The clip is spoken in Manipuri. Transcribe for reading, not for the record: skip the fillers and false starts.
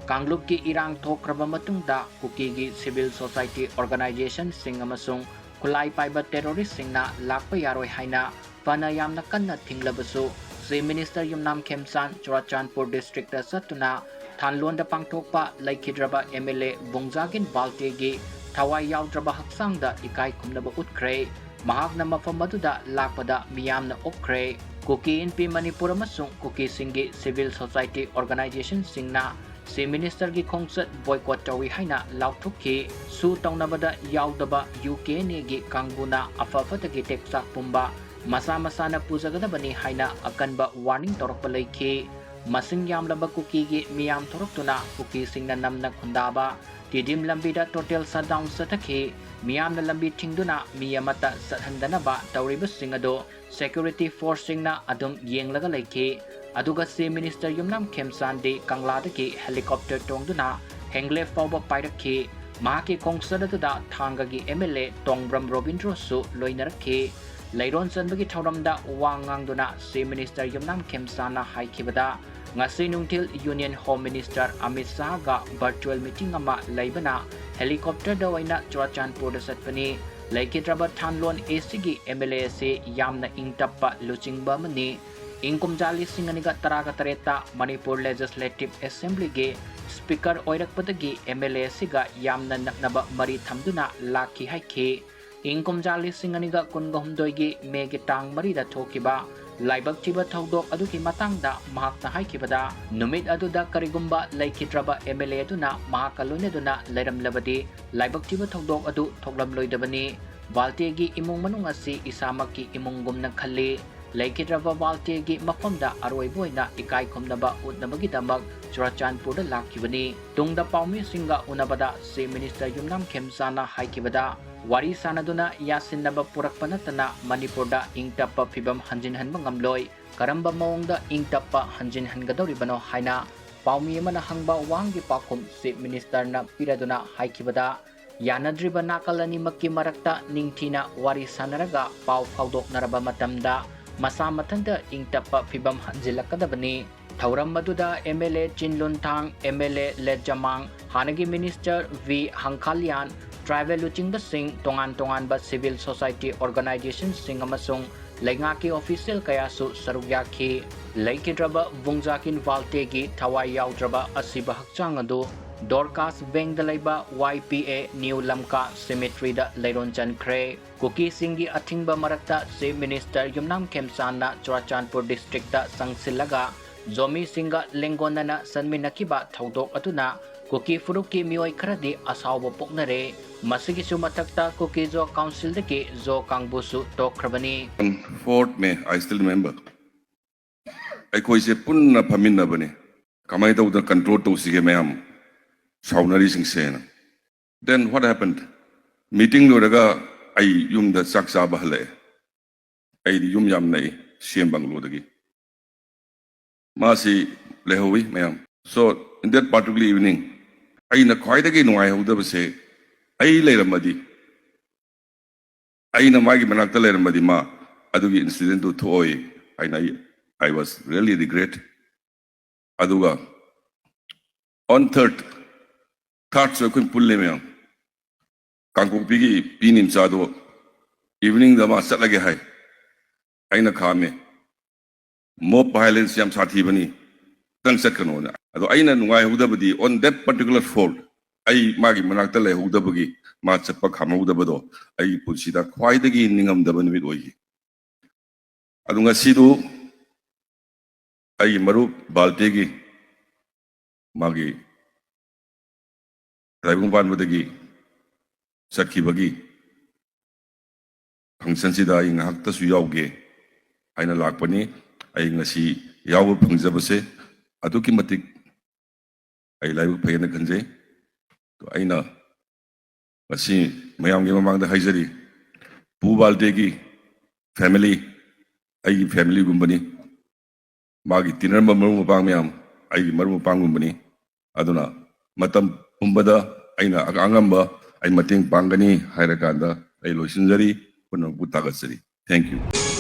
Kangluk ki irang thokraba matungda kuki gi civil society organization sing amasung kulai paiba terrorist singna lakpa yaroi haina pana yamna kanna thinglabasu Chief Minister Yumnam Khemchan Churachandpur district da satuna Thanlonda pangthokpa laikhidraba MLA Bungjagin Balte gi thawai yawdraba haksangda ikai khumnaba utkre mahakna mafam aduda lakpada miyamna okre Kuki in P Manipur amasung kuki singi civil society organization singna Chief Minister gi khongsat boycott tawi haina lauthukki su tawnabada yawdaba UK ne gi kangbuna afafata teksak pumba masa masana pujagadabani haina akanba warning torokpa leikhi masing yamlaba kuki gi miyam thoroktuna kuki singna namna khundaba tidim lambida total shutdown satakhi miyamna lambi thingduna miyamata sathandanaba tawriba singado security force singna adum yenglaga leikhi aduga Chief Minister Yumnam Khemchan di Kangladagi helicopter tongduna hengle fawba pairakhi mahaki khongsadatuda thangagi MLA Tongbram Robindro su loinarakhi Leiron Sanbagi Tauramda Wangangduna Chief Minister Yumnam Khemchan na haikibada ngasi nungtil Union Home Minister Amit Shah ga virtual meeting ama laibana helicopter da waina Churachandpur da satpani laikidraba Thanlon ACG MLA se yamna ingtappa luchingba mani Inkumjali Singaniga Taraga Tareta Manipur Legislative Assembly ge Speaker Oirakpadagi MLA Siga Yamna Naknaba Mari Thamduna Laki Haiki Inkumjali Singaniga Kungahumdoigi Megi Tang Marida Tokiba Laibak Tiba Tawdok Aduki Matangda Mahakna Haikibada Numit Aduda Karigumba Laikidraba MLA Duna Mahakalune Duna Leram Labadi Laibak Tiba Tawdok Adu Toklam Loidabani Baltegi Imung Manungasi Isamaki Imungum Nakali Laikidraba Baltegi Mafamda Aroiboina Ikai Kumnaba Utnabagidamag Churachandpur da Lakibani Tungda Paumi Singa Unabada Chief Minister Yumnam Khemchan haikibada Wari Sanaduna Yasinaba Purakpanatana Manipurda Ingtappa Fibam Hanjinhan Mangamloi Karamba Maungda Ingtappa Hanjinhan Gadoribano Haina Paumi Mana Hangba Wangi Pakum Chief Minister na Piraduna haikibada Yanadriba Nakal Maki Marakta Ningtina Wari Sanaraga Pao Faodoknaraba Matamda Masa Matanda Ingtappa Fibam Hanjillakadabani Thauram Maduda MLA Chinluntang MLA Lejamang Hanagi Minister V Hangkalian Travel Luching Sing Tongan Tongan ba Civil Society Organization Sing Amasung Laingaki Official Kayasu Sarugyaki Laikidraba Bungjakin Valtegi Thawai Yawdraba Asiba Hakchangadu Dorcas Beng Dalaiba YPA New Lamka Cemetery da Leiron Kre Kuki Singi Atingba Marakta Chief Minister Yumnam Khemchan na Churachandpur District da Sangsilaga Zomi Singa Lengona na Sanminakiba Tawdok Atuna Kuki Furuki Mioi Kradi Asawa Poknare Masigi Sumatakta Kuki Zo Council Deki Zo Kangbusu Tokrabani 4th May, I still remember. I say Punna Pamina Bani. Kamaita with the control to Sigemayam. Saunari Sing Sen. Then what happened? Meeting Luraga, I yum the Saksa Bahale. I yum yamnay, Siem Banglodagi. Masi Lehowi, ma'am. So in that particular evening, I in a quite again, I would say, I lay a muddy. I in a Magi Manaka lay a muddy ma, Adugi incident to toy. I was really regret. Aduga. On third so kun pull me Kangkuk Pigi, Pinim Sado, evening the master like a high. Aina Kame. More violence Yam Satibani. Than second one. Aina why Hudabadi on that particular fault. I Magi Manakale Hudabagi, Matsapa Kamudabado. I put Sida quite again Ningam Daban with Oyi. Adunga Sidu I Maru Baltegi Magi. Driving one with the gi Saki Bagi Pangsensida in Haktas Yauge Aina Lakpani, I Nasi Yaw Pangzabase, Adukimatic I live pay in the Kanze to Aina Masi Mayam among the Hazari Pubal Degi family, I family Gumbani Magi Tinner Mamu Pamiam, I Maru Pangumbani, Aduna Matam. Umbada aina agangamba ay mating pangani hayrakanda ay losinjari punang butagasari. Thank you.